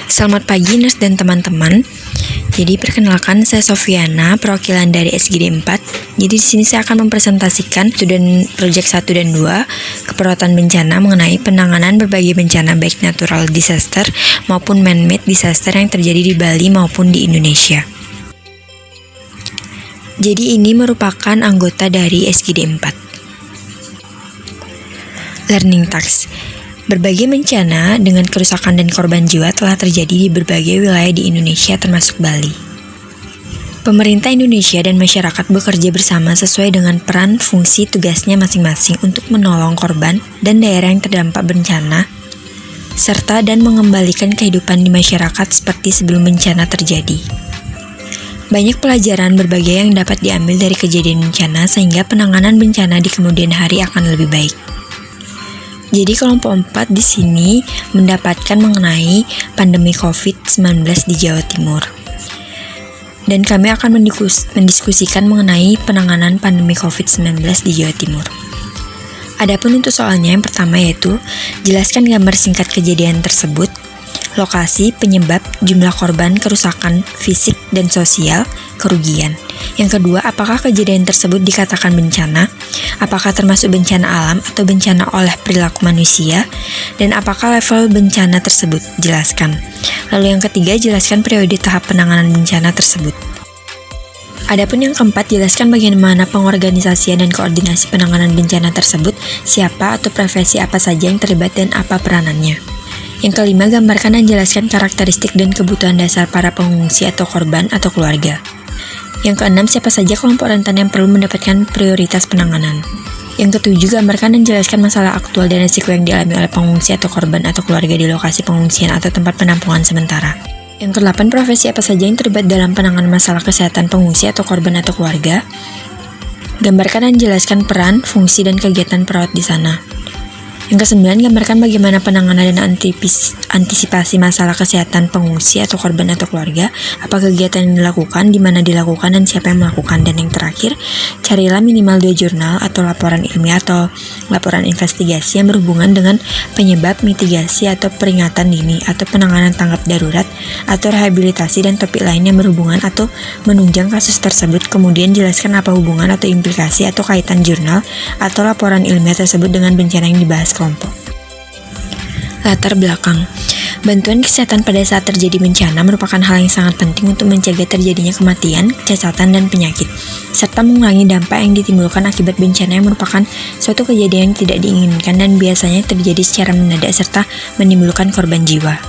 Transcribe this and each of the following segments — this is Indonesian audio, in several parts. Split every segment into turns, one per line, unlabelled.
Selamat pagi Ners dan teman-teman. Jadi perkenalkan, saya Sofiana, perwakilan dari SGD 4. Jadi di sini saya akan mempresentasikan student project 1 dan 2, keperawatan bencana mengenai penanganan berbagai bencana baik natural disaster maupun man-made disaster yang terjadi di Bali maupun di Indonesia. Jadi ini merupakan anggota dari SGD 4. Learning Task. Berbagai bencana dengan kerusakan dan korban jiwa telah terjadi di berbagai wilayah di Indonesia termasuk Bali. Pemerintah Indonesia dan masyarakat bekerja bersama sesuai dengan peran fungsi tugasnya masing-masing untuk menolong korban dan daerah yang terdampak bencana, serta dan mengembalikan kehidupan di masyarakat seperti sebelum bencana terjadi. Banyak pelajaran berbagai yang dapat diambil dari kejadian bencana sehingga penanganan bencana di kemudian hari akan lebih baik. Jadi kelompok 4 di sini mendapatkan mengenai pandemi COVID-19 di Jawa Timur. Dan kami akan mendiskusikan mengenai penanganan pandemi COVID-19 di Jawa Timur. Adapun untuk soalnya yang pertama yaitu jelaskan gambar singkat kejadian tersebut, lokasi, penyebab, jumlah korban, kerusakan fisik dan sosial, kerugian. Yang kedua, apakah kejadian tersebut dikatakan bencana? Apakah termasuk bencana alam atau bencana oleh perilaku manusia? Dan apakah level bencana tersebut? Jelaskan. Lalu yang ketiga, jelaskan periode tahap penanganan bencana tersebut. Adapun yang keempat, jelaskan bagaimana pengorganisasian dan koordinasi penanganan bencana tersebut, siapa atau profesi apa saja yang terlibat dan apa peranannya. Yang kelima, gambarkan dan jelaskan karakteristik dan kebutuhan dasar para pengungsi atau korban atau keluarga. Yang keenam, siapa saja kelompok rentan yang perlu mendapatkan prioritas penanganan. Yang ketujuh, gambarkan dan jelaskan masalah aktual dan risiko yang dialami oleh pengungsi atau korban atau keluarga di lokasi pengungsian atau tempat penampungan sementara. Yang kedelapan, profesi apa saja yang terlibat dalam penanganan masalah kesehatan pengungsi atau korban atau keluarga. Gambarkan dan jelaskan peran, fungsi, dan kegiatan perawat di sana. Yang kesembilan, gambarkan bagaimana penanganan dan antisipasi masalah kesehatan pengungsi atau korban atau keluarga, apa kegiatan yang dilakukan, di mana dilakukan, dan siapa yang melakukan. Dan yang terakhir, carilah minimal 2 jurnal atau laporan ilmiah atau laporan investigasi yang berhubungan dengan penyebab, mitigasi atau peringatan dini atau penanganan tanggap darurat atau rehabilitasi dan topik lain yang berhubungan atau menunjang kasus tersebut. Kemudian jelaskan apa hubungan atau implikasi atau kaitan jurnal atau laporan ilmiah tersebut dengan bencana yang dibahas kelompok. Latar belakang. Bantuan kesehatan pada saat terjadi bencana merupakan hal yang sangat penting untuk mencegah terjadinya kematian, kecacatan, dan penyakit, serta mengurangi dampak yang ditimbulkan akibat bencana yang merupakan suatu kejadian yang tidak diinginkan dan biasanya terjadi secara mendadak serta menimbulkan korban jiwa.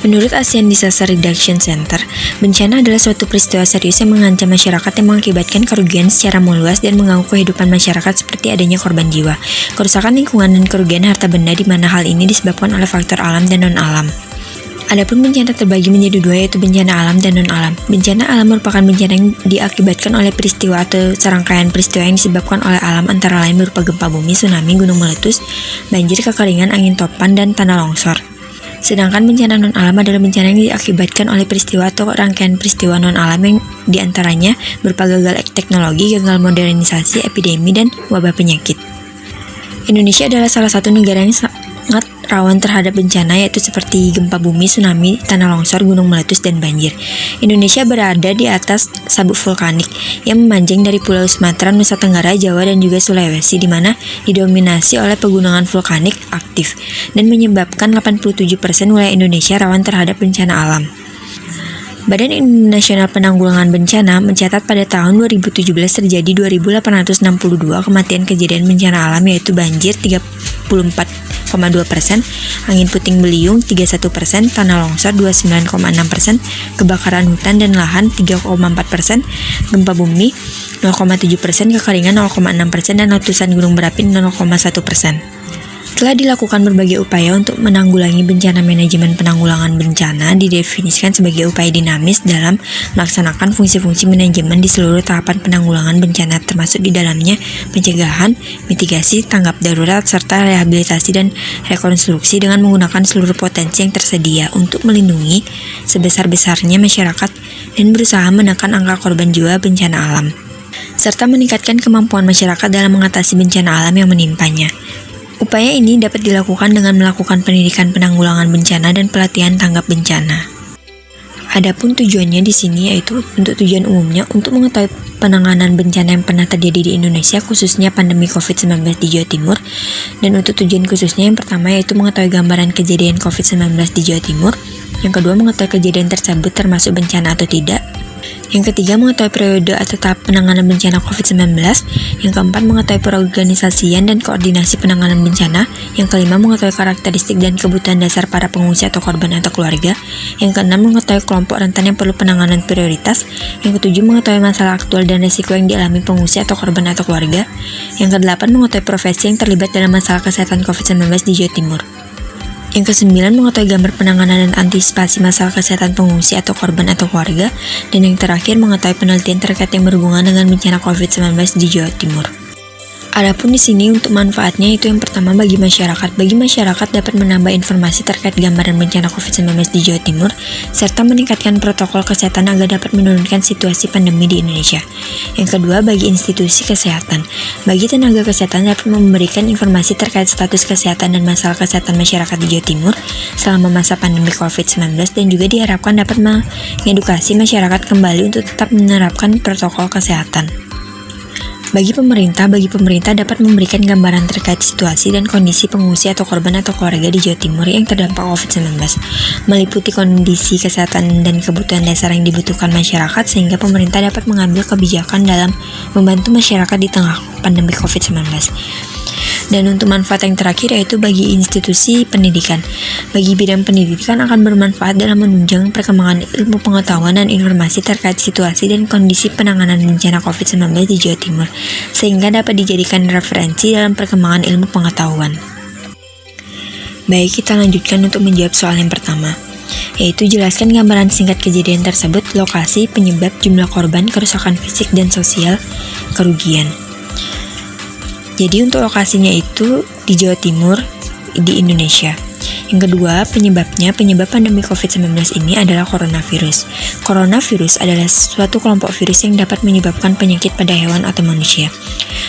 Menurut ASEAN Disaster Reduction Center, bencana adalah suatu peristiwa serius yang mengancam masyarakat yang mengakibatkan kerugian secara meluas dan mengganggu kehidupan masyarakat seperti adanya korban jiwa, kerusakan lingkungan, dan kerugian harta benda di mana hal ini disebabkan oleh faktor alam dan non-alam. Adapun bencana terbagi menjadi dua yaitu bencana alam dan non-alam. Bencana alam merupakan bencana yang diakibatkan oleh peristiwa atau serangkaian peristiwa yang disebabkan oleh alam antara lain berupa gempa bumi, tsunami, gunung meletus, banjir, kekeringan, angin topan, dan tanah longsor. Sedangkan bencana non-alam adalah bencana yang diakibatkan oleh peristiwa atau rangkaian peristiwa non-alam yang diantaranya berupa gagal teknologi, gagal modernisasi, epidemi, dan wabah penyakit. Indonesia adalah salah satu negara yang sangat rawan terhadap bencana yaitu seperti gempa bumi, tsunami, tanah longsor, gunung meletus, dan banjir. Indonesia berada di atas sabuk vulkanik yang memanjang dari Pulau Sumatera, Nusa Tenggara, Jawa, dan juga Sulawesi di mana didominasi oleh pegunungan vulkanik aktif dan menyebabkan 87% wilayah Indonesia rawan terhadap bencana alam. Badan Nasional Penanggulangan Bencana mencatat pada tahun 2017 terjadi 2.862 kematian kejadian bencana alam yaitu banjir 34,2%, angin puting beliung 31%, tanah longsor 29,6%, kebakaran hutan dan lahan 3,4%, gempa bumi 0,7%, kekeringan 0,6%, dan letusan gunung berapi 0,1%. Telah dilakukan berbagai upaya untuk menanggulangi bencana. Manajemen penanggulangan bencana didefinisikan sebagai upaya dinamis dalam melaksanakan fungsi-fungsi manajemen di seluruh tahapan penanggulangan bencana termasuk di dalamnya pencegahan, mitigasi, tanggap darurat, serta rehabilitasi dan rekonstruksi dengan menggunakan seluruh potensi yang tersedia untuk melindungi sebesar-besarnya masyarakat dan berusaha menekan angka korban jiwa bencana alam, serta meningkatkan kemampuan masyarakat dalam mengatasi bencana alam yang menimpanya. Upaya ini dapat dilakukan dengan melakukan pendidikan penanggulangan bencana dan pelatihan tanggap bencana. Adapun tujuannya di sini yaitu untuk tujuan umumnya untuk mengetahui penanganan bencana yang pernah terjadi di Indonesia, khususnya pandemi COVID-19 di Jawa Timur. Dan untuk tujuan khususnya yang pertama yaitu mengetahui gambaran kejadian COVID-19 di Jawa Timur. Yang kedua, mengetahui kejadian tersebut termasuk bencana atau tidak. Yang ketiga, mengetahui periode atau tahap penanganan bencana COVID-19. Yang keempat, mengetahui perorganisasian dan koordinasi penanganan bencana. Yang kelima, mengetahui karakteristik dan kebutuhan dasar para pengungsi atau korban atau keluarga. Yang keenam, mengetahui kelompok rentan yang perlu penanganan prioritas. Yang ketujuh, mengetahui masalah aktual dan risiko yang dialami pengungsi atau korban atau keluarga. Yang kedelapan, mengetahui profesi yang terlibat dalam masalah kesehatan COVID-19 di Jawa Timur. Yang kesembilan, mengetahui gambar penanganan dan antisipasi masalah kesehatan pengungsi atau korban atau keluarga. Dan yang terakhir, mengetahui penelitian terkait yang berhubungan dengan bencana COVID-19 di Jawa Timur. Adapun di sini untuk manfaatnya itu yang pertama bagi masyarakat. Bagi masyarakat dapat menambah informasi terkait gambaran bencana COVID-19 di Jawa Timur, serta meningkatkan protokol kesehatan agar dapat menurunkan situasi pandemi di Indonesia. Yang kedua, bagi institusi kesehatan. Bagi tenaga kesehatan dapat memberikan informasi terkait status kesehatan dan masalah kesehatan masyarakat di Jawa Timur selama masa pandemi COVID-19 dan juga diharapkan dapat mengedukasi masyarakat kembali untuk tetap menerapkan protokol kesehatan. Bagi pemerintah dapat memberikan gambaran terkait situasi dan kondisi pengungsi atau korban atau keluarga di Jawa Timur yang terdampak COVID-19, meliputi kondisi kesehatan dan kebutuhan dasar yang dibutuhkan masyarakat sehingga pemerintah dapat mengambil kebijakan dalam membantu masyarakat di tengah pandemi COVID-19. Dan untuk manfaat yang terakhir yaitu bagi institusi pendidikan. Bagi bidang pendidikan akan bermanfaat dalam menunjang perkembangan ilmu pengetahuan dan informasi terkait situasi dan kondisi penanganan bencana COVID-19 di Jawa Timur, sehingga dapat dijadikan referensi dalam perkembangan ilmu pengetahuan. Baik, kita lanjutkan untuk menjawab soal yang pertama, yaitu jelaskan gambaran singkat kejadian tersebut, lokasi, penyebab, jumlah korban, kerusakan fisik dan sosial, kerugian. Jadi untuk lokasinya itu di Jawa Timur di Indonesia. Yang kedua, penyebab pandemi COVID-19 ini adalah coronavirus. Coronavirus adalah suatu kelompok virus yang dapat menyebabkan penyakit pada hewan atau manusia.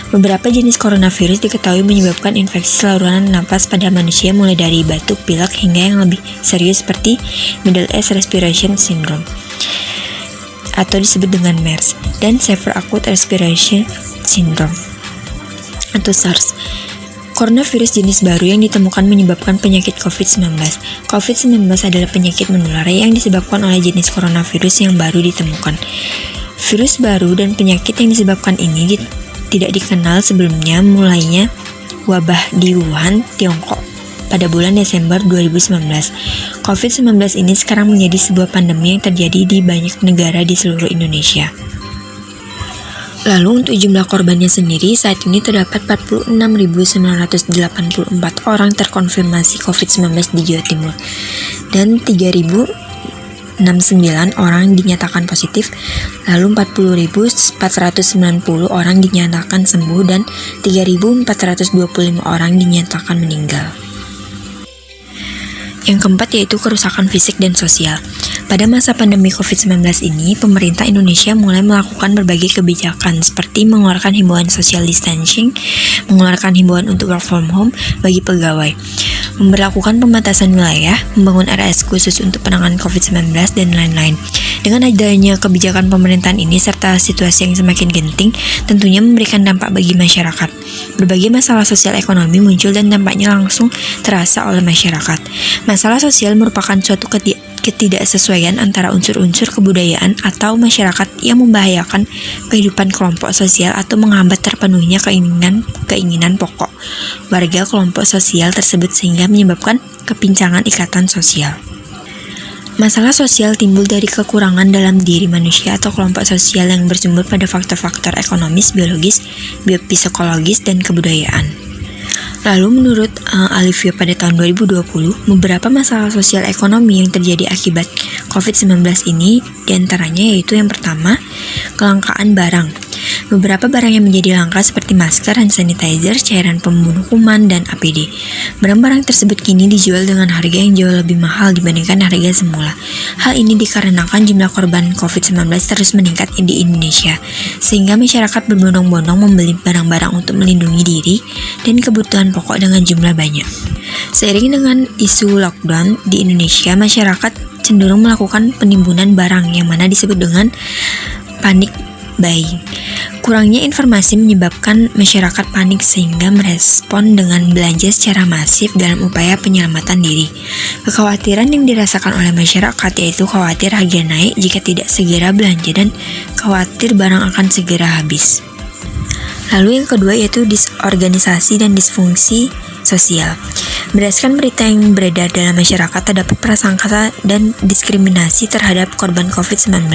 Beberapa jenis coronavirus diketahui menyebabkan infeksi saluran nafas pada manusia mulai dari batuk, pilek hingga yang lebih serius seperti Middle East Respiratory Syndrome atau disebut dengan MERS dan Severe Acute Respiratory Syndrome atau SARS. Coronavirus jenis baru yang ditemukan menyebabkan penyakit COVID-19. COVID-19 adalah penyakit menular yang disebabkan oleh jenis coronavirus yang baru ditemukan. Virus baru dan penyakit yang disebabkan ini tidak dikenal sebelumnya, mulainya wabah di Wuhan, Tiongkok pada bulan Desember 2019. COVID-19 ini sekarang menjadi sebuah pandemi yang terjadi di banyak negara di seluruh Indonesia. Lalu untuk jumlah korbannya sendiri, saat ini terdapat 46.984 orang terkonfirmasi COVID-19 di Jawa Timur dan 3.069 orang dinyatakan positif, lalu 40.490 orang dinyatakan sembuh dan 3.425 orang dinyatakan meninggal. Yang keempat yaitu kerusakan fisik dan sosial. Pada masa pandemi COVID-19 ini, pemerintah Indonesia mulai melakukan berbagai kebijakan seperti mengeluarkan himbauan social distancing, mengeluarkan himbauan untuk work from home bagi pegawai, memberlakukan pembatasan wilayah, membangun RS khusus untuk penanganan COVID-19, dan lain-lain. Dengan adanya kebijakan pemerintahan ini serta situasi yang semakin genting, tentunya memberikan dampak bagi masyarakat. Berbagai masalah sosial ekonomi muncul dan dampaknya langsung terasa oleh masyarakat. Masalah sosial merupakan suatu ketidaksesuaian antara unsur-unsur kebudayaan atau masyarakat yang membahayakan kehidupan kelompok sosial atau menghambat terpenuhnya keinginan pokok warga kelompok sosial tersebut sehingga menyebabkan kepincangan ikatan sosial. Masalah sosial timbul dari kekurangan dalam diri manusia atau kelompok sosial yang bersumber pada faktor-faktor ekonomis, biologis, biopsikologis, dan kebudayaan. Lalu menurut Alivio pada tahun 2020, beberapa masalah sosial ekonomi yang terjadi akibat COVID-19 ini diantaranya yaitu yang pertama, kelangkaan barang. Beberapa barang yang menjadi langka seperti masker, hand sanitizer, cairan pembunuh kuman, dan APD. Barang-barang tersebut kini dijual dengan harga yang jauh lebih mahal dibandingkan harga semula. Hal ini dikarenakan jumlah korban COVID-19 terus meningkat di Indonesia, sehingga masyarakat berbondong-bondong membeli barang-barang untuk melindungi diri dan kebutuhan pokok dengan jumlah banyak. Seiring dengan isu lockdown di Indonesia, masyarakat cenderung melakukan penimbunan barang yang mana disebut dengan panic buying. Kurangnya informasi menyebabkan masyarakat panik sehingga merespon dengan belanja secara masif dalam upaya penyelamatan diri. Kekhawatiran yang dirasakan oleh masyarakat yaitu khawatir harga naik jika tidak segera belanja dan khawatir barang akan segera habis. Lalu yang kedua yaitu disorganisasi dan disfungsi sosial. Berdasarkan berita yang beredar dalam masyarakat, terdapat prasangka dan diskriminasi terhadap korban COVID-19.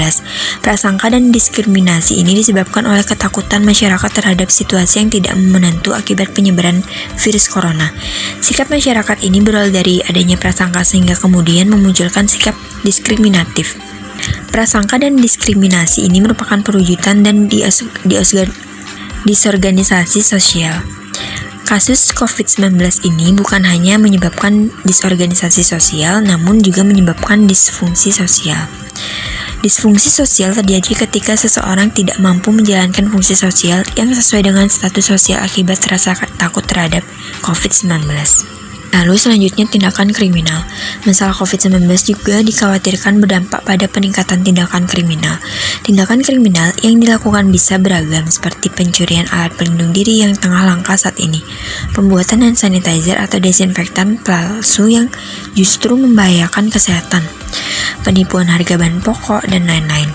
Prasangka dan diskriminasi ini disebabkan oleh ketakutan masyarakat terhadap situasi yang tidak menentu akibat penyebaran virus corona. Sikap masyarakat ini berawal dari adanya prasangka sehingga kemudian memunculkan sikap diskriminatif. Prasangka dan diskriminasi ini merupakan perwujudan dan disorganisasi sosial. Kasus COVID-19 ini bukan hanya menyebabkan disorganisasi sosial, namun juga menyebabkan disfungsi sosial. Disfungsi sosial terjadi ketika seseorang tidak mampu menjalankan fungsi sosial yang sesuai dengan status sosial akibat rasa takut terhadap COVID-19. Lalu selanjutnya tindakan kriminal. Masalah COVID-19 juga dikhawatirkan berdampak pada peningkatan tindakan kriminal. Tindakan kriminal yang dilakukan bisa beragam seperti pencurian alat pelindung diri yang tengah langka saat ini, pembuatan hand sanitizer atau desinfektan palsu yang justru membahayakan kesehatan, penipuan harga bahan pokok, dan lain-lain.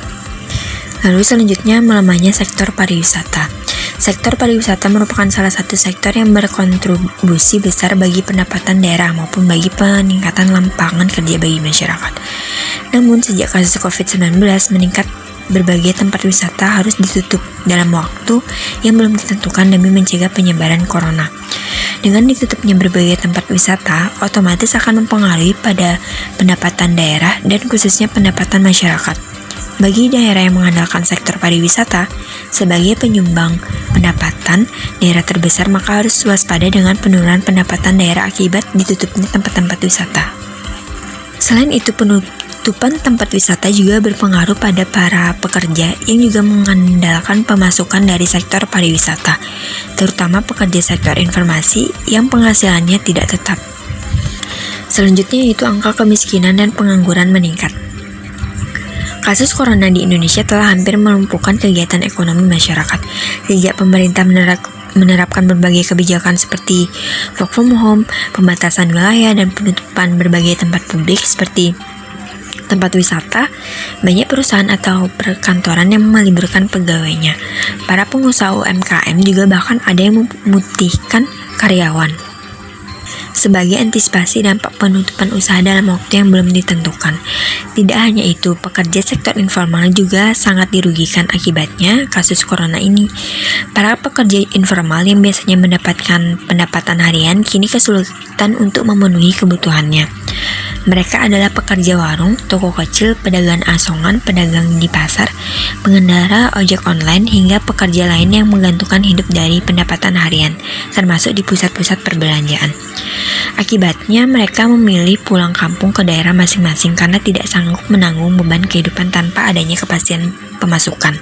Lalu selanjutnya melemahnya sektor pariwisata. Sektor pariwisata merupakan salah satu sektor yang berkontribusi besar bagi pendapatan daerah maupun bagi peningkatan lapangan kerja bagi masyarakat. Namun sejak kasus COVID-19 meningkat, berbagai tempat wisata harus ditutup dalam waktu yang belum ditentukan demi mencegah penyebaran corona. Dengan ditutupnya berbagai tempat wisata, otomatis akan mempengaruhi pada pendapatan daerah dan khususnya pendapatan masyarakat. Bagi daerah yang mengandalkan sektor pariwisata sebagai penyumbang pendapatan daerah terbesar, maka harus waspada dengan penurunan pendapatan daerah akibat ditutupnya tempat-tempat wisata. Selain itu, penutupan tempat wisata juga berpengaruh pada para pekerja yang juga mengandalkan pemasukan dari sektor pariwisata, terutama pekerja sektor informasi yang penghasilannya tidak tetap. Selanjutnya yaitu angka kemiskinan dan pengangguran meningkat. Kasus corona di Indonesia telah hampir melumpuhkan kegiatan ekonomi masyarakat. Sejak pemerintah menerapkan berbagai kebijakan seperti work from home, pembatasan wilayah, dan penutupan berbagai tempat publik seperti tempat wisata, banyak perusahaan atau perkantoran yang meliburkan pegawainya. Para pengusaha UMKM juga bahkan ada yang memutihkan karyawan sebagai antisipasi dampak penutupan usaha dalam waktu yang belum ditentukan. Tidak hanya itu, pekerja sektor informal juga sangat dirugikan akibatnya kasus corona ini. Para pekerja informal yang biasanya mendapatkan pendapatan harian kini kesulitan untuk memenuhi kebutuhannya. Mereka adalah pekerja warung, toko kecil, pedagang asongan, pedagang di pasar, pengendara ojek online, hingga pekerja lain yang menggantungkan hidup dari pendapatan harian, termasuk di pusat-pusat perbelanjaan. Akibatnya, mereka memilih pulang kampung ke daerah masing-masing karena tidak sanggup menanggung beban kehidupan tanpa adanya kepastian pemasukan.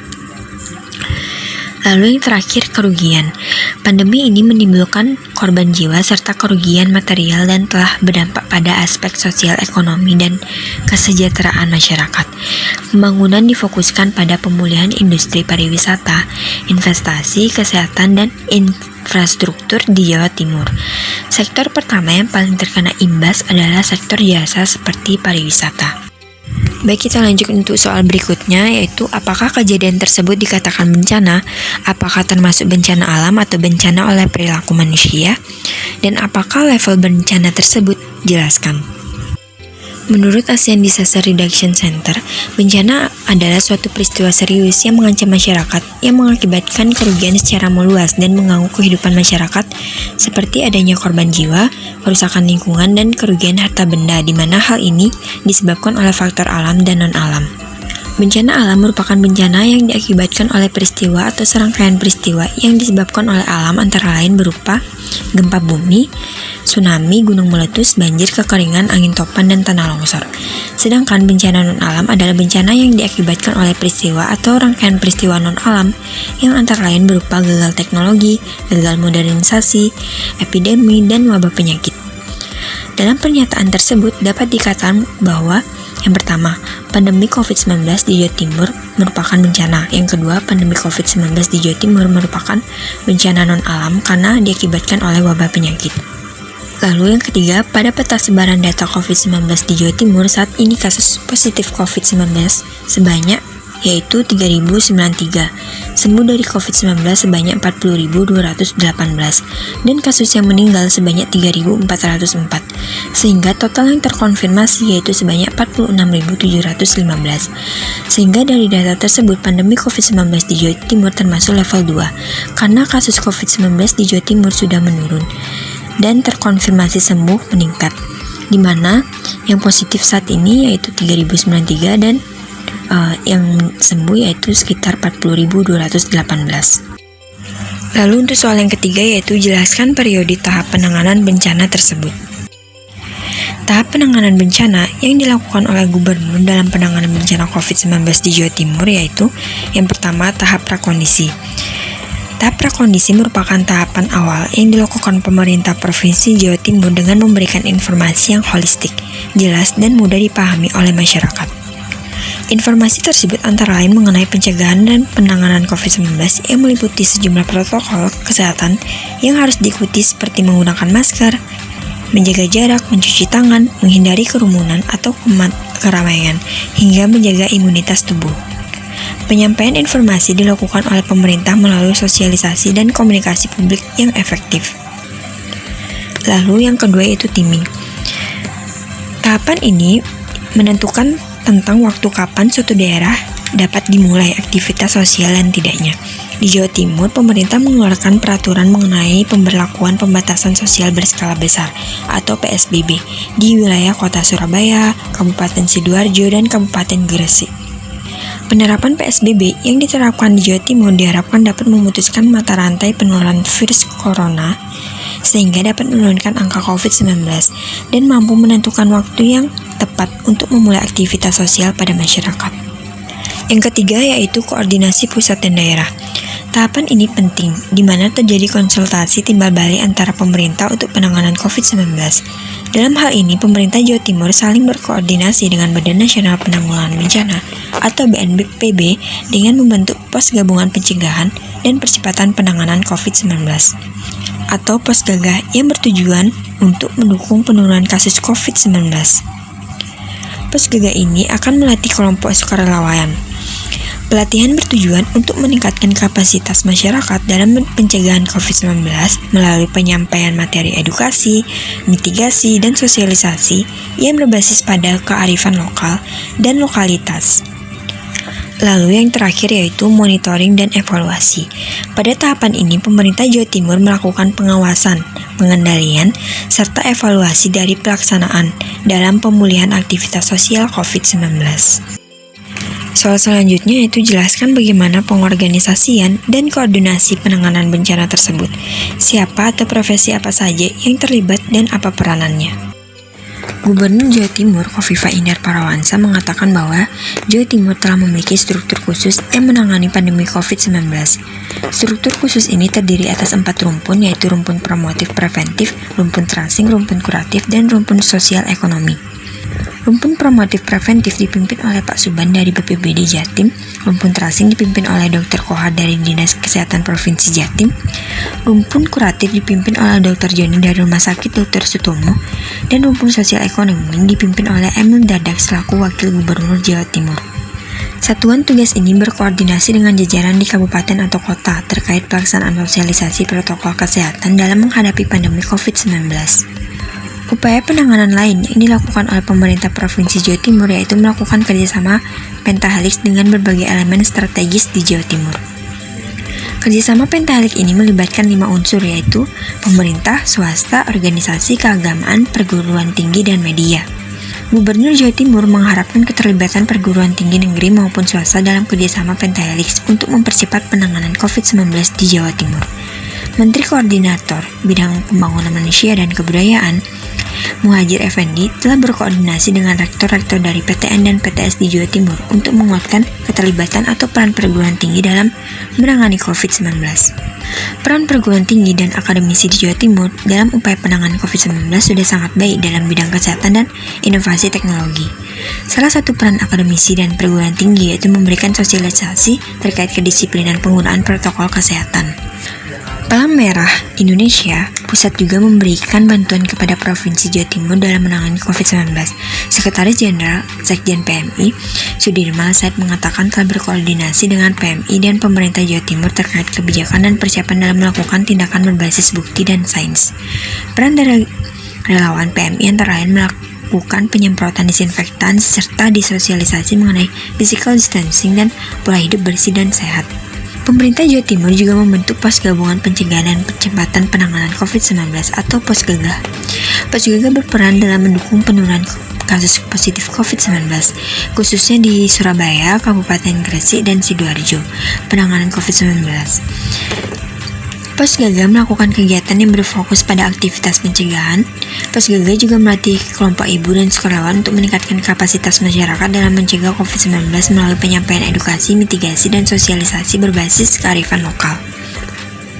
Lalu yang terakhir, kerugian. Pandemi ini menimbulkan korban jiwa serta kerugian material dan telah berdampak pada aspek sosial ekonomi dan kesejahteraan masyarakat. Pembangunan difokuskan pada pemulihan industri pariwisata, investasi, kesehatan, dan infrastruktur di Jawa Timur. Sektor pertama yang paling terkena imbas adalah sektor jasa seperti pariwisata. Baik, kita lanjut untuk soal berikutnya, yaitu apakah kejadian tersebut dikatakan bencana, apakah termasuk bencana alam atau bencana oleh perilaku manusia, dan apakah level bencana tersebut? Jelaskan. Menurut ASEAN Disaster Reduction Center, bencana adalah suatu peristiwa serius yang mengancam masyarakat, yang mengakibatkan kerugian secara meluas dan mengganggu kehidupan masyarakat, seperti adanya korban jiwa, kerusakan lingkungan, dan kerugian harta benda, di mana hal ini disebabkan oleh faktor alam dan non-alam. Bencana alam merupakan bencana yang diakibatkan oleh peristiwa atau serangkaian peristiwa yang disebabkan oleh alam, antara lain berupa gempa bumi, tsunami, gunung meletus, banjir, kekeringan, angin topan, dan tanah longsor. Sedangkan bencana non-alam adalah bencana yang diakibatkan oleh peristiwa atau rangkaian peristiwa non-alam yang antara lain berupa gagal teknologi, gagal modernisasi, epidemi, dan wabah penyakit. Dalam pernyataan tersebut dapat dikatakan bahwa yang pertama, pandemi COVID-19 di Jawa Timur merupakan bencana. Yang kedua, pandemi COVID-19 di Jawa Timur merupakan bencana non-alam karena diakibatkan oleh wabah penyakit. Lalu yang ketiga, pada peta sebaran data COVID-19 di Jawa Timur saat ini kasus positif COVID-19 sebanyak yaitu 3.093, sembuh dari COVID-19 sebanyak 40.218, dan kasus yang meninggal sebanyak 3.404, sehingga total yang terkonfirmasi yaitu sebanyak 46.715. Sehingga dari data tersebut, pandemi COVID-19 di Jawa Timur termasuk level 2, karena kasus COVID-19 di Jawa Timur sudah menurun, dan terkonfirmasi sembuh meningkat, di mana yang positif saat ini yaitu 3.093 dan yang sembuh yaitu sekitar 40.218. Lalu untuk soal yang ketiga yaitu jelaskan periode tahap penanganan bencana tersebut. Tahap penanganan bencana yang dilakukan oleh gubernur dalam penanganan bencana COVID-19 di Jawa Timur yaitu yang pertama tahap prakondisi. Tahap prakondisi merupakan tahapan awal yang dilakukan pemerintah Provinsi Jawa Timur dengan memberikan informasi yang holistik, jelas, dan mudah dipahami oleh masyarakat. Informasi tersebut antara lain mengenai pencegahan dan penanganan COVID-19 yang meliputi sejumlah protokol kesehatan yang harus diikuti seperti menggunakan masker, menjaga jarak, mencuci tangan, menghindari kerumunan atau keramaian, hingga menjaga imunitas tubuh. Penyampaian informasi dilakukan oleh pemerintah melalui sosialisasi dan komunikasi publik yang efektif. Lalu yang kedua yaitu timing. Tahapan ini menentukan tentang waktu kapan suatu daerah dapat dimulai aktivitas sosial dan tidaknya. Di Jawa Timur, pemerintah mengeluarkan peraturan mengenai pemberlakuan pembatasan sosial berskala besar atau PSBB di wilayah Kota Surabaya, Kabupaten Sidoarjo, dan Kabupaten Gresik. Penerapan PSBB yang diterapkan di Jawa Timur diharapkan dapat memutuskan mata rantai penularan virus corona sehingga dapat menurunkan angka COVID-19 dan mampu menentukan waktu yang tepat untuk memulai aktivitas sosial pada masyarakat. Yang ketiga yaitu koordinasi pusat dan daerah. Tahapan ini penting, di mana terjadi konsultasi timbal balik antara pemerintah untuk penanganan COVID-19. Dalam hal ini, pemerintah Jawa Timur saling berkoordinasi dengan Badan Nasional Penanggulangan Bencana atau BNPB dengan membentuk pos gabungan pencegahan dan percepatan penanganan COVID-19 atau pos gagah yang bertujuan untuk mendukung penurunan kasus COVID-19. Pos gagah ini akan melatih kelompok sukarelawan. Pelatihan bertujuan untuk meningkatkan kapasitas masyarakat dalam pencegahan COVID-19 melalui penyampaian materi edukasi, mitigasi, dan sosialisasi yang berbasis pada kearifan lokal dan lokalitas. Lalu yang terakhir yaitu monitoring dan evaluasi. Pada tahapan ini, pemerintah Jawa Timur melakukan pengawasan, pengendalian, serta evaluasi dari pelaksanaan dalam pemulihan aktivitas sosial COVID-19. Soal selanjutnya yaitu jelaskan bagaimana pengorganisasian dan koordinasi penanganan bencana tersebut. Siapa atau profesi apa saja yang terlibat dan apa peranannya. Gubernur Jawa Timur Khofifah Indar Parawansa mengatakan bahwa Jawa Timur telah memiliki struktur khusus yang menangani pandemi COVID-19. Struktur khusus ini terdiri atas 4 rumpun yaitu rumpun promotif preventif, rumpun tracing, rumpun kuratif, dan rumpun sosial ekonomi. Rumpun promotif preventif dipimpin oleh Pak Suban dari BPBD Jatim, rumpun tracing dipimpin oleh Dr. Kohar dari Dinas Kesehatan Provinsi Jatim, rumpun kuratif dipimpin oleh Dr. Joni dari Rumah Sakit Dr. Sutomo, dan rumpun sosial ekonomi dipimpin oleh Emil Dardak selaku Wakil Gubernur Jawa Timur. Satuan tugas ini berkoordinasi dengan jajaran di kabupaten atau kota terkait pelaksanaan sosialisasi protokol kesehatan dalam menghadapi pandemi COVID-19. Upaya penanganan lain yang dilakukan oleh pemerintah Provinsi Jawa Timur yaitu melakukan kerjasama pentahelix dengan berbagai elemen strategis di Jawa Timur. Kerjasama pentahelix ini melibatkan 5 unsur yaitu pemerintah, swasta, organisasi keagamaan, perguruan tinggi, dan media. Gubernur Jawa Timur mengharapkan keterlibatan perguruan tinggi negeri maupun swasta dalam kerjasama Pentahelix untuk mempercepat penanganan COVID-19 di Jawa Timur. Menteri Koordinator Bidang Pembangunan Manusia dan Kebudayaan, Muhadjir Effendi, telah berkoordinasi dengan rektor-rektor dari PTN dan PTS di Jawa Timur untuk menguatkan keterlibatan atau peran perguruan tinggi dalam menangani COVID-19. Peran perguruan tinggi dan akademisi di Jawa Timur dalam upaya penanganan COVID-19 sudah sangat baik dalam bidang kesehatan dan inovasi teknologi. Salah satu peran akademisi dan perguruan tinggi yaitu memberikan sosialisasi terkait kedisiplinan penggunaan protokol kesehatan. Palang Merah Indonesia Pusat juga memberikan bantuan kepada Provinsi Jawa Timur dalam menangani COVID-19. Sekretaris Jenderal Sekjen PMI, Sudirman Said mengatakan telah berkoordinasi dengan PMI dan pemerintah Jawa Timur terkait kebijakan dan persiapan dalam melakukan tindakan berbasis bukti dan sains. Peran dari relawan PMI antara lain melakukan penyemprotan disinfektan serta disosialisasi mengenai physical distancing dan pola hidup bersih dan sehat. Pemerintah Jawa Timur juga membentuk Pos Gabungan Pencegahan dan Percepatan Penanganan COVID-19 atau Pos Gagah. Pos Gagah berperan dalam mendukung penurunan kasus positif COVID-19, khususnya di Surabaya, Kabupaten Gresik, dan Sidoarjo. Penanganan COVID-19. Pos Gagah melakukan kegiatan yang berfokus pada aktivitas pencegahan. Pos Gagah juga melatih kelompok ibu dan sukarelawan untuk meningkatkan kapasitas masyarakat dalam mencegah COVID-19 melalui penyampaian edukasi, mitigasi, dan sosialisasi berbasis kearifan lokal.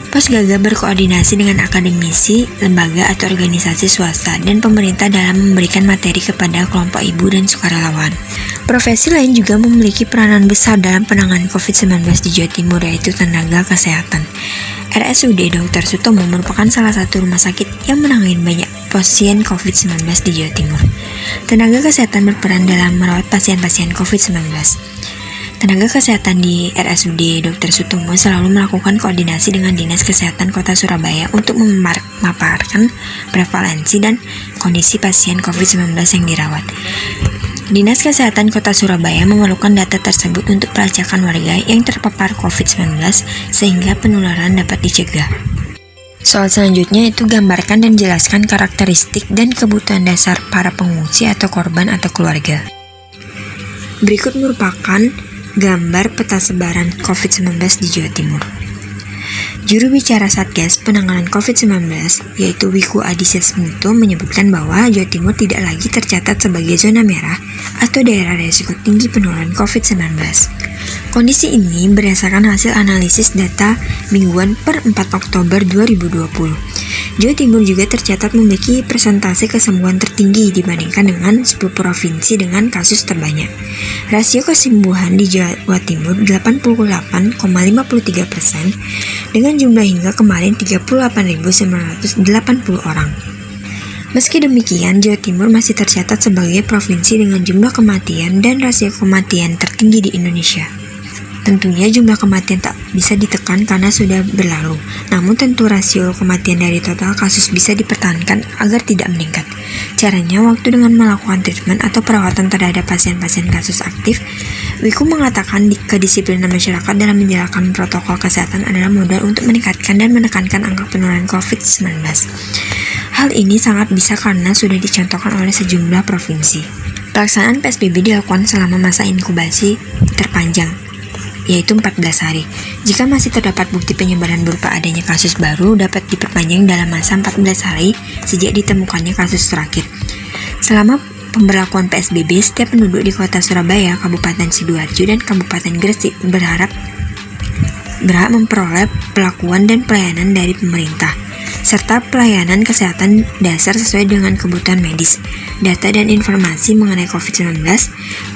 Pos Gagah berkoordinasi dengan akademisi, lembaga atau organisasi swasta, dan pemerintah dalam memberikan materi kepada kelompok ibu dan sukarelawan. Profesi lain juga memiliki peranan besar dalam penanganan COVID-19 di Jawa Timur, yaitu tenaga kesehatan. RSUD Dr. Sutomo merupakan salah satu rumah sakit yang menangani banyak pasien COVID-19 di Jawa Timur. Tenaga kesehatan berperan dalam merawat pasien-pasien COVID-19. Tenaga kesehatan di RSUD Dr. Sutomo selalu melakukan koordinasi dengan Dinas Kesehatan Kota Surabaya untuk memaparkan prevalensi dan kondisi pasien COVID-19 yang dirawat. Dinas Kesehatan Kota Surabaya memerlukan data tersebut untuk pelacakan warga yang terpapar COVID-19 sehingga penularan dapat dicegah. Soal selanjutnya itu gambarkan dan jelaskan karakteristik dan kebutuhan dasar para pengungsi atau korban atau keluarga. Berikut merupakan gambar peta sebaran COVID-19 di Jawa Timur. Juru bicara Satgas Penanganan COVID-19, yaitu Wiku Adhisa Smito, menyebutkan bahwa Jawa Timur tidak lagi tercatat sebagai zona merah atau daerah risiko tinggi penularan COVID-19. Kondisi ini berdasarkan hasil analisis data mingguan per 4 Oktober 2020. Jawa Timur juga tercatat memiliki persentase kesembuhan tertinggi dibandingkan dengan 10 provinsi dengan kasus terbanyak. Rasio kesembuhan di Jawa Timur 88,53% dengan jumlah hingga kemarin 38.980 orang. Meski demikian, Jawa Timur masih tercatat sebagai provinsi dengan jumlah kematian dan rasio kematian tertinggi di Indonesia. Tentunya jumlah kematian tak bisa ditekan karena sudah berlalu, namun tentu rasio kematian dari total kasus bisa dipertahankan agar tidak meningkat. Caranya, waktu dengan melakukan treatment atau perawatan terhadap pasien-pasien kasus aktif, Wiku mengatakan kedisiplinan masyarakat dalam menjalankan protokol kesehatan adalah modal untuk meningkatkan dan menekankan angka penularan COVID-19. Hal ini sangat bisa karena sudah dicontohkan oleh sejumlah provinsi. Pelaksanaan PSBB dilakukan selama masa inkubasi terpanjang, yaitu 14 hari. Jika masih terdapat bukti penyebaran berupa adanya kasus baru, dapat diperpanjang dalam masa 14 hari sejak ditemukannya kasus terakhir. Selama pemberlakuan PSBB, setiap penduduk di kota Surabaya, Kabupaten Sidoarjo, dan Kabupaten Gresik berhak memperoleh perlakuan dan pelayanan dari pemerintah, serta pelayanan kesehatan dasar sesuai dengan kebutuhan medis, data dan informasi mengenai COVID-19,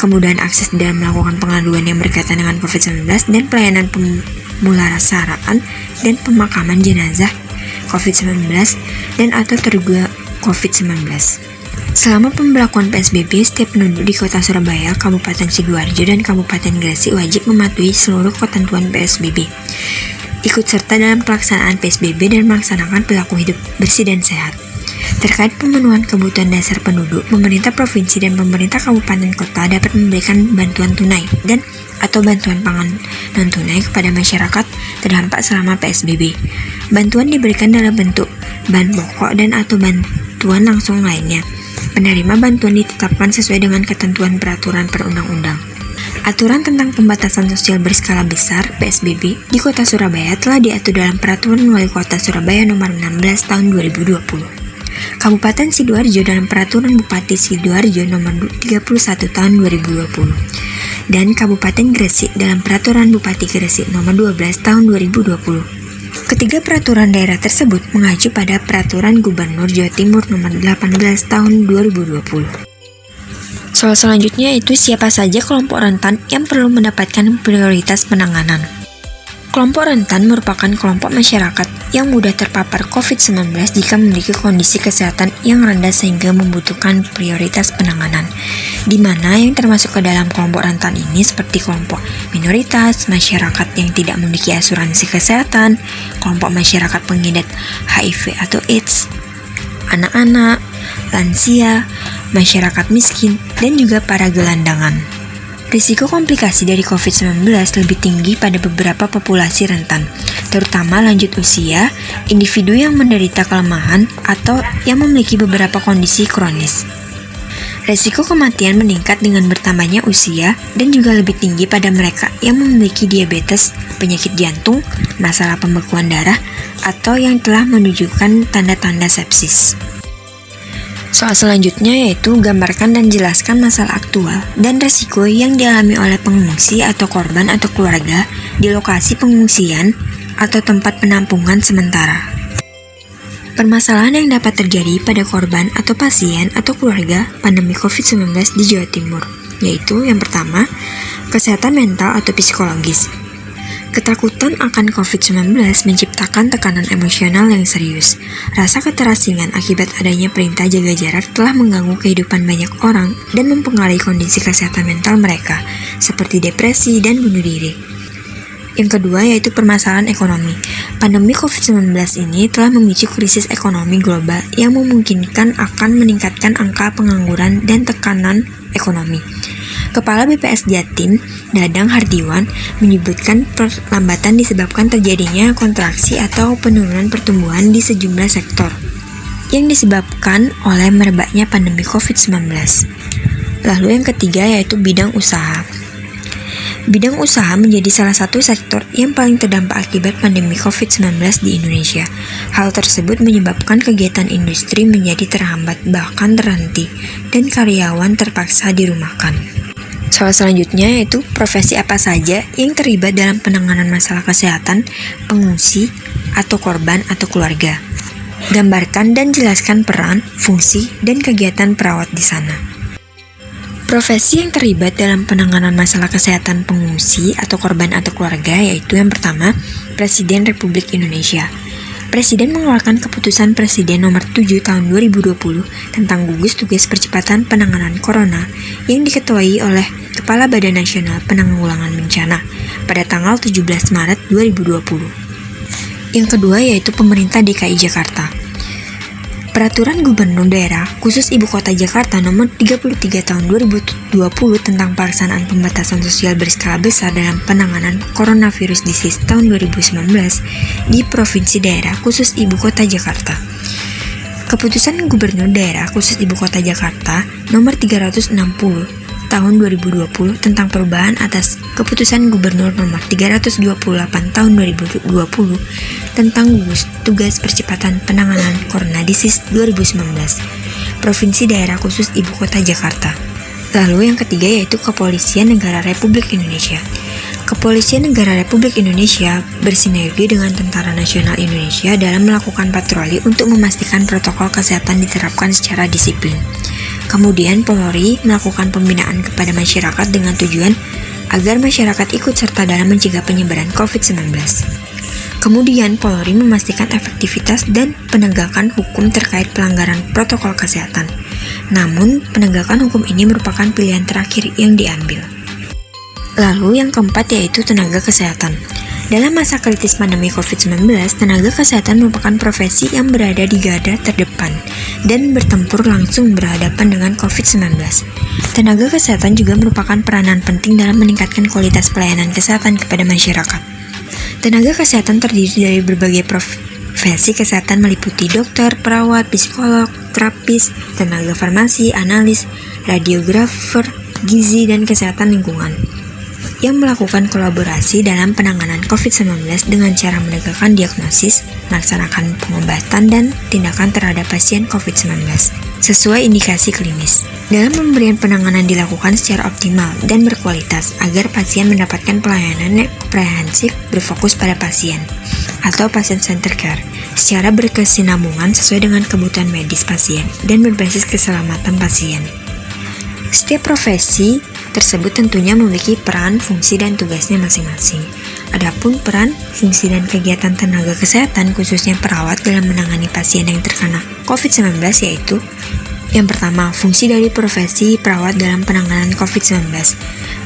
kemudahan akses dalam melakukan pengaduan yang berkaitan dengan COVID-19, dan pelayanan pemulasaraan dan pemakaman jenazah COVID-19 dan atau terduga COVID-19. Selama pemberlakuan PSBB, setiap penduduk di kota Surabaya, Kabupaten Sidoarjo, dan Kabupaten Gresik wajib mematuhi seluruh ketentuan PSBB, ikut serta dalam pelaksanaan PSBB dan melaksanakan perilaku hidup bersih dan sehat. Terkait pemenuhan kebutuhan dasar penduduk, pemerintah provinsi dan pemerintah kabupaten kota dapat memberikan bantuan tunai dan atau bantuan pangan non-tunai kepada masyarakat terdampak selama PSBB. Bantuan diberikan dalam bentuk bahan pokok dan atau bantuan langsung lainnya. Penerima bantuan ditetapkan sesuai dengan ketentuan peraturan perundang-undang. Aturan tentang pembatasan sosial berskala besar (PSBB) di Kota Surabaya telah diatur dalam Peraturan Wali Kota Surabaya Nomor 16 Tahun 2020. Kabupaten Sidoarjo dalam Peraturan Bupati Sidoarjo Nomor 31 Tahun 2020. Dan Kabupaten Gresik dalam Peraturan Bupati Gresik Nomor 12 Tahun 2020. Ketiga peraturan daerah tersebut mengacu pada Peraturan Gubernur Jawa Timur Nomor 18 Tahun 2020. Soal selanjutnya yaitu siapa saja kelompok rentan yang perlu mendapatkan prioritas penanganan. Kelompok rentan merupakan kelompok masyarakat yang mudah terpapar COVID-19 jika memiliki kondisi kesehatan yang rendah sehingga membutuhkan prioritas penanganan, di mana yang termasuk ke dalam kelompok rentan ini seperti kelompok minoritas, masyarakat yang tidak memiliki asuransi kesehatan, kelompok masyarakat pengidap HIV atau AIDS, anak-anak, lansia, masyarakat miskin, dan juga para gelandangan. Risiko komplikasi dari COVID-19 lebih tinggi pada beberapa populasi rentan, terutama lanjut usia, individu yang menderita kelemahan, atau yang memiliki beberapa kondisi kronis. Risiko kematian meningkat dengan bertambahnya usia dan juga lebih tinggi pada mereka yang memiliki diabetes, penyakit jantung, masalah pembekuan darah, atau yang telah menunjukkan tanda-tanda sepsis. Soal selanjutnya yaitu gambarkan dan jelaskan masalah aktual dan resiko yang dialami oleh pengungsi atau korban atau keluarga di lokasi pengungsian atau tempat penampungan sementara. Permasalahan yang dapat terjadi pada korban atau pasien atau keluarga pandemi COVID-19 di Jawa Timur, yaitu yang pertama, kesehatan mental atau psikologis. Ketakutan akan COVID-19 menciptakan tekanan emosional yang serius. Rasa keterasingan akibat adanya perintah jaga jarak telah mengganggu kehidupan banyak orang dan mempengaruhi kondisi kesehatan mental mereka, seperti depresi dan bunuh diri. Yang kedua yaitu permasalahan ekonomi. Pandemi COVID-19 ini telah memicu krisis ekonomi global yang memungkinkan akan meningkatkan angka pengangguran dan tekanan ekonomi. Kepala BPS Jatim, Dadang Hardiwan, menyebutkan perlambatan disebabkan terjadinya kontraksi atau penurunan pertumbuhan di sejumlah sektor yang disebabkan oleh merebaknya pandemi COVID-19. Lalu yang ketiga yaitu bidang usaha. Bidang usaha menjadi salah satu sektor yang paling terdampak akibat pandemi COVID-19 di Indonesia. Hal tersebut menyebabkan kegiatan industri menjadi terhambat bahkan terhenti dan karyawan terpaksa dirumahkan. Soal selanjutnya yaitu profesi apa saja yang terlibat dalam penanganan masalah kesehatan, pengungsi, atau korban atau keluarga. Gambarkan dan jelaskan peran, fungsi, dan kegiatan perawat di sana. Profesi yang terlibat dalam penanganan masalah kesehatan pengungsi atau korban atau keluarga yaitu yang pertama, Presiden Republik Indonesia. Presiden mengeluarkan keputusan Presiden nomor 7 tahun 2020 tentang gugus tugas percepatan penanganan corona yang diketuai oleh Kepala Badan Nasional Penanggulangan Bencana pada tanggal 17 Maret 2020. Yang kedua yaitu Pemerintah DKI Jakarta. Peraturan Gubernur Daerah Khusus Ibu Kota Jakarta Nomor 33 Tahun 2020 tentang pelaksanaan pembatasan sosial berskala besar dalam penanganan coronavirus disease tahun 2019 di Provinsi Daerah Khusus Ibu Kota Jakarta. Keputusan Gubernur Daerah Khusus Ibu Kota Jakarta Nomor 360 Tahun 2020 tentang perubahan atas Keputusan Gubernur Nomor 328 Tahun 2020 tentang gugus tugas percepatan penanganan Corona Disease 2019 Provinsi Daerah Khusus Ibu Kota Jakarta. Lalu yang ketiga yaitu Kepolisian Negara Republik Indonesia. Kepolisian Negara Republik Indonesia bersinergi dengan Tentara Nasional Indonesia dalam melakukan patroli untuk memastikan protokol kesehatan diterapkan secara disiplin. Kemudian Polri melakukan pembinaan kepada masyarakat dengan tujuan agar masyarakat ikut serta dalam mencegah penyebaran COVID-19. Kemudian Polri memastikan efektivitas dan penegakan hukum terkait pelanggaran protokol kesehatan. Namun, penegakan hukum ini merupakan pilihan terakhir yang diambil. Lalu yang keempat yaitu tenaga kesehatan. Dalam masa kritis pandemi COVID-19, tenaga kesehatan merupakan profesi yang berada di garda terdepan dan bertempur langsung berhadapan dengan COVID-19. Tenaga kesehatan juga merupakan peranan penting dalam meningkatkan kualitas pelayanan kesehatan kepada masyarakat. Tenaga kesehatan terdiri dari berbagai Profesi kesehatan meliputi dokter, perawat, psikolog, terapis, tenaga farmasi, analis, radiografer, gizi, dan kesehatan lingkungan yang melakukan kolaborasi dalam penanganan COVID-19 dengan cara menegakkan diagnosis, melaksanakan pengobatan, dan tindakan terhadap pasien COVID-19 sesuai indikasi klinis. Dalam pemberian penanganan dilakukan secara optimal dan berkualitas agar pasien mendapatkan pelayanan yang komprehensif berfokus pada pasien atau patient-centered care secara berkesinambungan sesuai dengan kebutuhan medis pasien dan berbasis keselamatan pasien. Setiap profesi tersebut tentunya memiliki peran, fungsi, dan tugasnya masing-masing. Adapun peran, fungsi, dan kegiatan tenaga kesehatan khususnya perawat dalam menangani pasien yang terkena COVID-19 yaitu: yang pertama, fungsi dari profesi perawat dalam penanganan COVID-19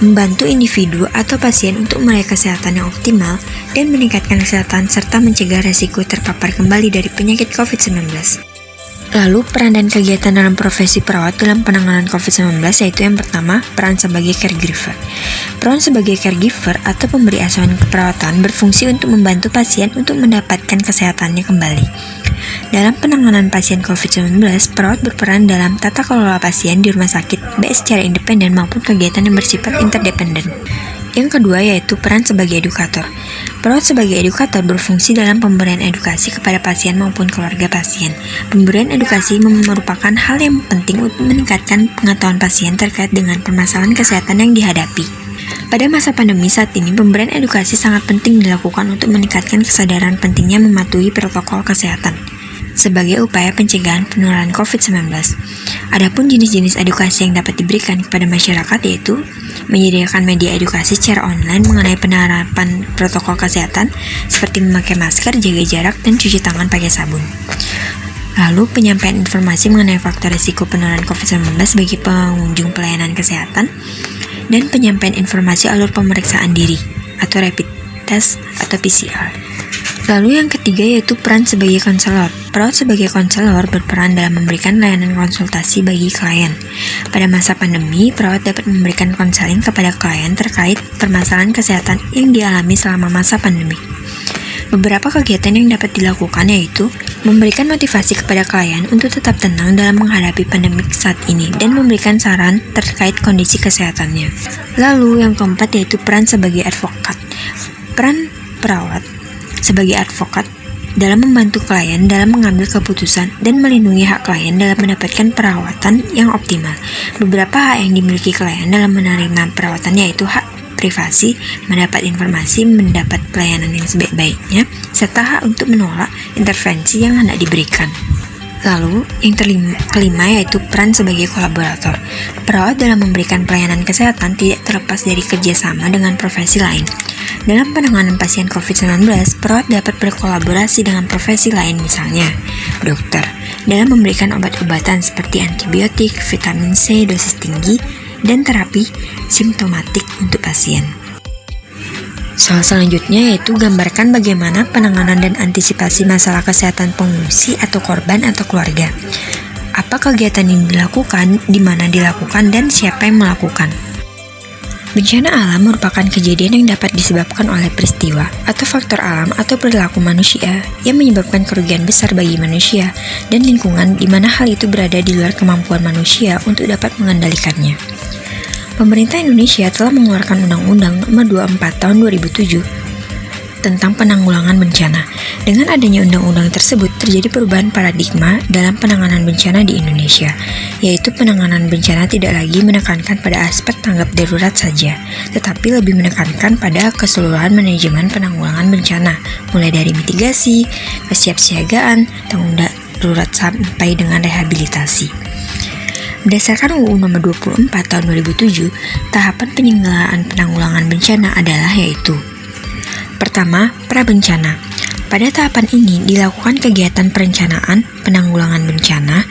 membantu individu atau pasien untuk meraih kesehatan yang optimal dan meningkatkan kesehatan serta mencegah resiko terpapar kembali dari penyakit COVID-19. Lalu, peran dan kegiatan dalam profesi perawat dalam penanganan COVID-19 yaitu yang pertama, peran sebagai caregiver. Peran sebagai caregiver atau pemberi asuhan keperawatan berfungsi untuk membantu pasien untuk mendapatkan kesehatannya kembali. Dalam penanganan pasien COVID-19, perawat berperan dalam tata kelola pasien di rumah sakit baik secara independen maupun kegiatan yang bersifat interdependen. Yang kedua yaitu peran sebagai edukator. Perawat sebagai edukator berfungsi dalam pemberian edukasi kepada pasien maupun keluarga pasien. Pemberian edukasi merupakan hal yang penting untuk meningkatkan pengetahuan pasien terkait dengan permasalahan kesehatan yang dihadapi. Pada masa pandemi saat ini, pemberian edukasi sangat penting dilakukan untuk meningkatkan kesadaran pentingnya mematuhi protokol kesehatan sebagai upaya pencegahan penularan COVID-19. Adapun jenis-jenis edukasi yang dapat diberikan kepada masyarakat yaitu menyediakan media edukasi secara online mengenai penerapan protokol kesehatan seperti memakai masker, jaga jarak, dan cuci tangan pakai sabun. Lalu penyampaian informasi mengenai faktor risiko penularan COVID-19 bagi pengunjung pelayanan kesehatan dan penyampaian informasi alur pemeriksaan diri atau rapid test atau PCR. Lalu yang ketiga yaitu peran sebagai konselor. Perawat sebagai konselor berperan dalam memberikan layanan konsultasi bagi klien. Pada masa pandemi, perawat dapat memberikan konseling kepada klien terkait permasalahan kesehatan yang dialami selama masa pandemi. Beberapa kegiatan yang dapat dilakukan yaitu memberikan motivasi kepada klien untuk tetap tenang dalam menghadapi pandemi saat ini dan memberikan saran terkait kondisi kesehatannya. Lalu yang keempat yaitu peran sebagai advokat. Peran perawat sebagai advokat dalam membantu klien dalam mengambil keputusan dan melindungi hak klien dalam mendapatkan perawatan yang optimal. Beberapa hak yang dimiliki klien dalam menerima perawatan yaitu hak privasi, mendapat informasi, mendapat pelayanan yang sebaik-baiknya, serta hak untuk menolak intervensi yang hendak diberikan. Lalu, yang kelima yaitu peran sebagai kolaborator. Perawat dalam memberikan pelayanan kesehatan tidak terlepas dari kerjasama dengan profesi lain. Dalam penanganan pasien COVID-19, perawat dapat berkolaborasi dengan profesi lain misalnya dokter, dalam memberikan obat-obatan seperti antibiotik, vitamin C dosis tinggi, dan terapi simptomatik untuk pasien. Soal selanjutnya yaitu gambarkan bagaimana penanganan dan antisipasi masalah kesehatan pengungsi atau korban atau keluarga. Apa kegiatan yang dilakukan, di mana dilakukan, dan siapa yang melakukan. Bencana alam merupakan kejadian yang dapat disebabkan oleh peristiwa atau faktor alam atau perilaku manusia yang menyebabkan kerugian besar bagi manusia dan lingkungan di mana hal itu berada di luar kemampuan manusia untuk dapat mengendalikannya. Pemerintah Indonesia telah mengeluarkan Undang-Undang Nomor 24 Tahun 2007 tentang penanggulangan bencana. Dengan adanya undang-undang tersebut, terjadi perubahan paradigma dalam penanganan bencana di Indonesia, yaitu penanganan bencana tidak lagi menekankan pada aspek tanggap darurat saja, tetapi lebih menekankan pada keseluruhan manajemen penanggulangan bencana, mulai dari mitigasi, kesiapsiagaan, tanggung darurat sampai dengan rehabilitasi. Berdasarkan UU Nomor 24 Tahun 2007, tahapan penyelenggaraan penanggulangan bencana adalah yaitu: pertama, prabencana. Pada tahapan ini dilakukan kegiatan perencanaan, penanggulangan bencana,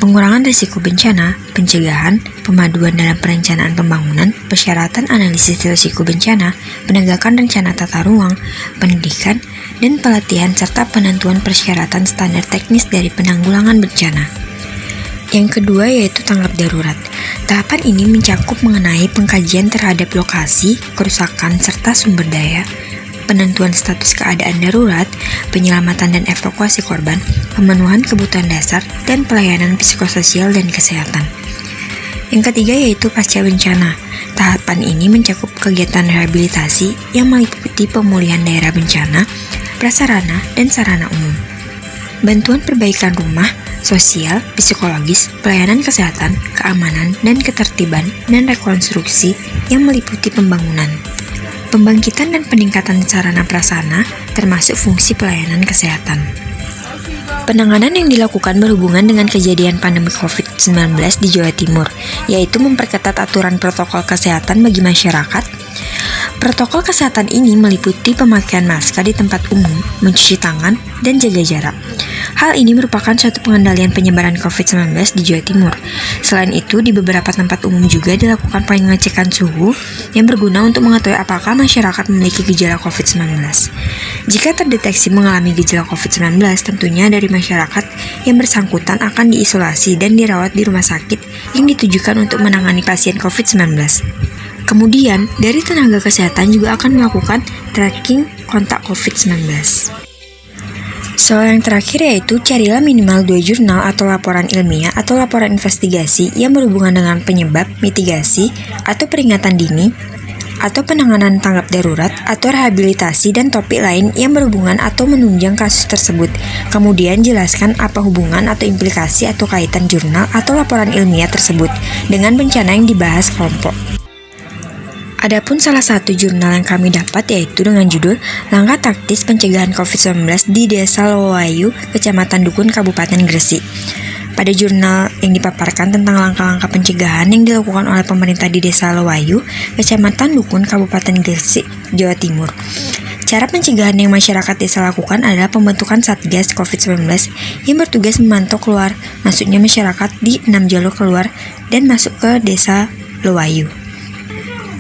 pengurangan risiko bencana, pencegahan, pemaduan dalam perencanaan pembangunan, persyaratan analisis risiko bencana, penegakan rencana tata ruang, pendidikan, dan pelatihan serta penentuan persyaratan standar teknis dari penanggulangan bencana. Yang kedua yaitu tanggap darurat. Tahapan ini mencakup mengenai pengkajian terhadap lokasi, kerusakan, serta sumber daya, penentuan status keadaan darurat, penyelamatan dan evakuasi korban, pemenuhan kebutuhan dasar, dan pelayanan psikososial dan kesehatan. Yang ketiga yaitu pasca bencana. Tahapan ini mencakup kegiatan rehabilitasi yang meliputi pemulihan daerah bencana, prasarana, dan sarana umum, bantuan perbaikan rumah, sosial, psikologis, pelayanan kesehatan, keamanan, dan ketertiban, dan rekonstruksi yang meliputi pembangunan, pembangkitan dan peningkatan sarana prasarana, termasuk fungsi pelayanan kesehatan. Penanganan yang dilakukan berhubungan dengan kejadian pandemi COVID-19 di Jawa Timur, yaitu memperketat aturan protokol kesehatan bagi masyarakat. Protokol kesehatan ini meliputi pemakaian masker di tempat umum, mencuci tangan, dan jaga jarak. Hal ini merupakan suatu pengendalian penyebaran COVID-19 di Jawa Timur. Selain itu, di beberapa tempat umum juga dilakukan pengecekan suhu yang berguna untuk mengetahui apakah masyarakat memiliki gejala COVID-19. Jika terdeteksi mengalami gejala COVID-19, tentunya dari masyarakat yang bersangkutan akan diisolasi dan dirawat di rumah sakit yang ditujukan untuk menangani pasien COVID-19. Kemudian, dari tenaga kesehatan juga akan melakukan tracking kontak COVID-19. Soal yang terakhir yaitu carilah minimal 2 jurnal atau laporan ilmiah atau laporan investigasi yang berhubungan dengan penyebab, mitigasi, atau peringatan dini, atau penanganan tanggap darurat, atau rehabilitasi dan topik lain yang berhubungan atau menunjang kasus tersebut. Kemudian jelaskan apa hubungan atau implikasi atau kaitan jurnal atau laporan ilmiah tersebut dengan bencana yang dibahas kelompok. Adapun salah satu jurnal yang kami dapat yaitu dengan judul Langkah Taktis Pencegahan COVID-19 di Desa Lowayu, Kecamatan Dukun, Kabupaten Gresik. Pada jurnal yang dipaparkan tentang langkah-langkah pencegahan yang dilakukan oleh pemerintah di Desa Lowayu, Kecamatan Dukun, Kabupaten Gresik, Jawa Timur. Cara pencegahan yang masyarakat desa lakukan adalah pembentukan Satgas COVID-19 yang bertugas memantau keluar masuknya masyarakat di 6 jalur keluar dan masuk ke Desa Lowayu.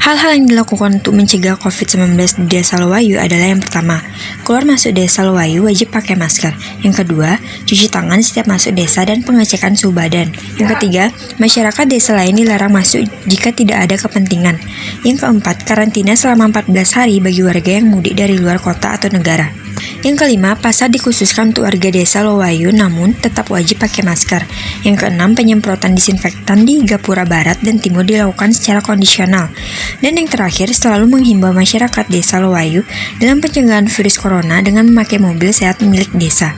Hal-hal yang dilakukan untuk mencegah COVID-19 di Desa Lowayu adalah yang pertama, keluar masuk Desa Lowayu wajib pakai masker. Yang kedua, cuci tangan setiap masuk desa dan pengecekan suhu badan. Yang ketiga, masyarakat desa lain dilarang masuk jika tidak ada kepentingan. Yang keempat, karantina selama 14 hari bagi warga yang mudik dari luar kota atau negara. Yang kelima, pasar dikhususkan untuk warga Desa Lowayu namun tetap wajib pakai masker. Yang keenam, penyemprotan disinfektan di Gapura Barat dan Timur dilakukan secara kondisional. Dan yang terakhir, selalu menghimbau masyarakat Desa Lowayu dalam pencegahan virus corona dengan memakai mobil sehat milik desa.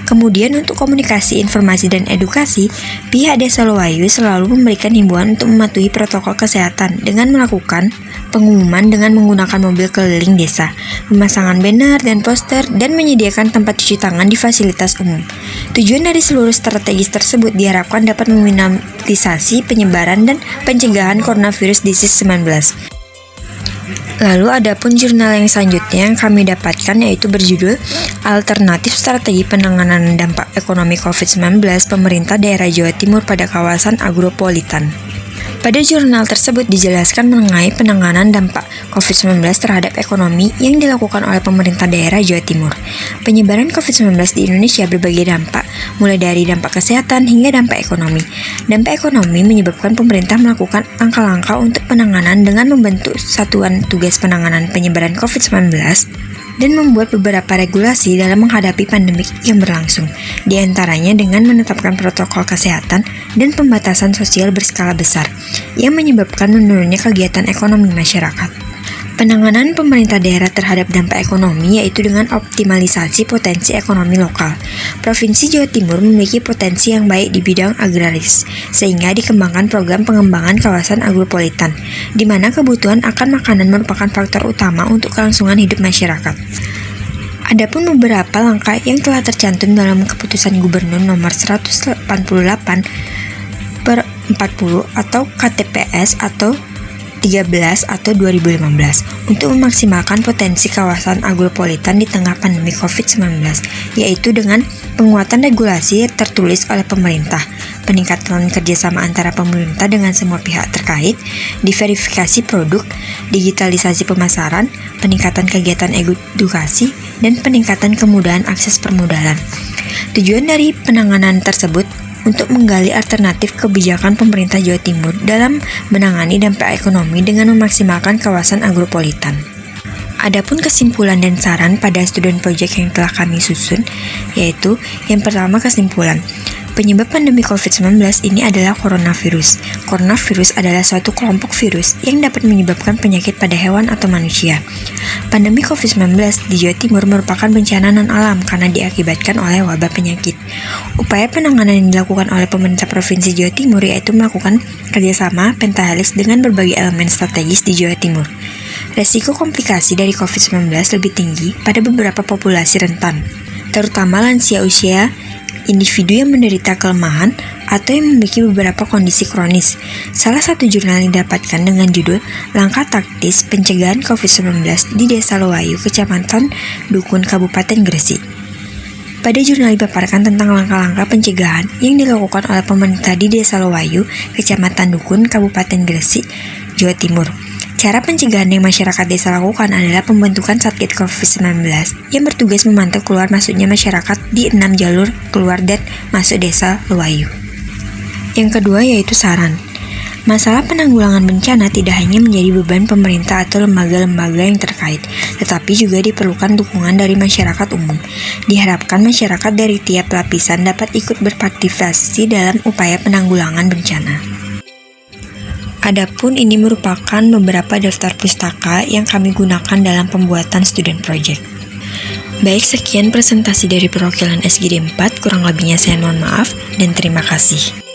Kemudian untuk komunikasi, informasi, dan edukasi, pihak Desa Lowayu selalu memberikan himbauan untuk mematuhi protokol kesehatan dengan melakukan pengumuman dengan menggunakan mobil keliling desa, pemasangan banner dan poster, dan menyediakan tempat cuci tangan di fasilitas umum. Tujuan dari seluruh strategi tersebut diharapkan dapat meminimalisasi penyebaran dan pencegahan coronavirus disease 19. Lalu adapun jurnal yang selanjutnya yang kami dapatkan yaitu berjudul Alternatif Strategi Penanganan Dampak Ekonomi COVID-19 Pemerintah Daerah Jawa Timur pada Kawasan Agropolitan. Pada jurnal tersebut dijelaskan mengenai penanganan dampak COVID-19 terhadap ekonomi yang dilakukan oleh pemerintah daerah Jawa Timur. Penyebaran COVID-19 di Indonesia berbagai dampak, mulai dari dampak kesehatan hingga dampak ekonomi. Dampak ekonomi menyebabkan pemerintah melakukan langkah-langkah untuk penanganan dengan membentuk Satuan Tugas Penanganan Penyebaran COVID-19 dan membuat beberapa regulasi dalam menghadapi pandemik yang berlangsung, di antaranya dengan menetapkan protokol kesehatan dan pembatasan sosial berskala besar, yang menyebabkan menurunnya kegiatan ekonomi masyarakat. Penanganan pemerintah daerah terhadap dampak ekonomi yaitu dengan optimalisasi potensi ekonomi lokal. Provinsi Jawa Timur memiliki potensi yang baik di bidang agraris, sehingga dikembangkan program pengembangan kawasan agropolitan, di mana kebutuhan akan makanan merupakan faktor utama untuk kelangsungan hidup masyarakat. Adapun beberapa langkah yang telah tercantum dalam Keputusan Gubernur Nomor 188/40 atau KTPS atau 13 atau 2015 untuk memaksimalkan potensi kawasan agropolitan di tengah pandemi COVID-19, yaitu dengan penguatan regulasi tertulis oleh pemerintah, peningkatan kerjasama antara pemerintah dengan semua pihak terkait, diverifikasi produk, digitalisasi pemasaran, peningkatan kegiatan edukasi, dan peningkatan kemudahan akses permodalan. Tujuan dari penanganan tersebut untuk menggali alternatif kebijakan pemerintah Jawa Timur dalam menangani dampak ekonomi dengan memaksimalkan kawasan agropolitan. Adapun kesimpulan dan saran pada student project yang telah kami susun, yaitu yang pertama kesimpulan. Penyebab pandemi COVID-19 ini adalah coronavirus. Coronavirus adalah suatu kelompok virus yang dapat menyebabkan penyakit pada hewan atau manusia. Pandemi COVID-19 di Jawa Timur merupakan bencana non-alam karena diakibatkan oleh wabah penyakit. Upaya penanganan yang dilakukan oleh pemerintah Provinsi Jawa Timur yaitu melakukan kerjasama pentahelix dengan berbagai elemen strategis di Jawa Timur. Resiko komplikasi dari COVID-19 lebih tinggi pada beberapa populasi rentan, terutama lansia usia, individu yang menderita kelemahan, atau yang memiliki beberapa kondisi kronis. Salah satu jurnal yang didapatkan dengan judul Langkah Taktis Pencegahan COVID-19 di Desa Lowayu, Kecamatan Dukun, Kabupaten Gresik. Pada jurnal dipaparkan tentang langkah-langkah pencegahan yang dilakukan oleh pemerintah di Desa Lowayu, Kecamatan Dukun, Kabupaten Gresik, Jawa Timur. Cara pencegahan yang masyarakat desa lakukan adalah pembentukan Satgas COVID-19 yang bertugas memantau keluar masuknya masyarakat di 6 jalur keluar dan masuk desa Lowayu. Yang kedua yaitu saran. Masalah penanggulangan bencana tidak hanya menjadi beban pemerintah atau lembaga-lembaga yang terkait, tetapi juga diperlukan dukungan dari masyarakat umum. Diharapkan masyarakat dari tiap lapisan dapat ikut berpartisipasi dalam upaya penanggulangan bencana. Adapun ini merupakan beberapa daftar pustaka yang kami gunakan dalam pembuatan student project. Baik, sekian presentasi dari perwakilan SGD 4, kurang lebihnya saya mohon maaf dan terima kasih.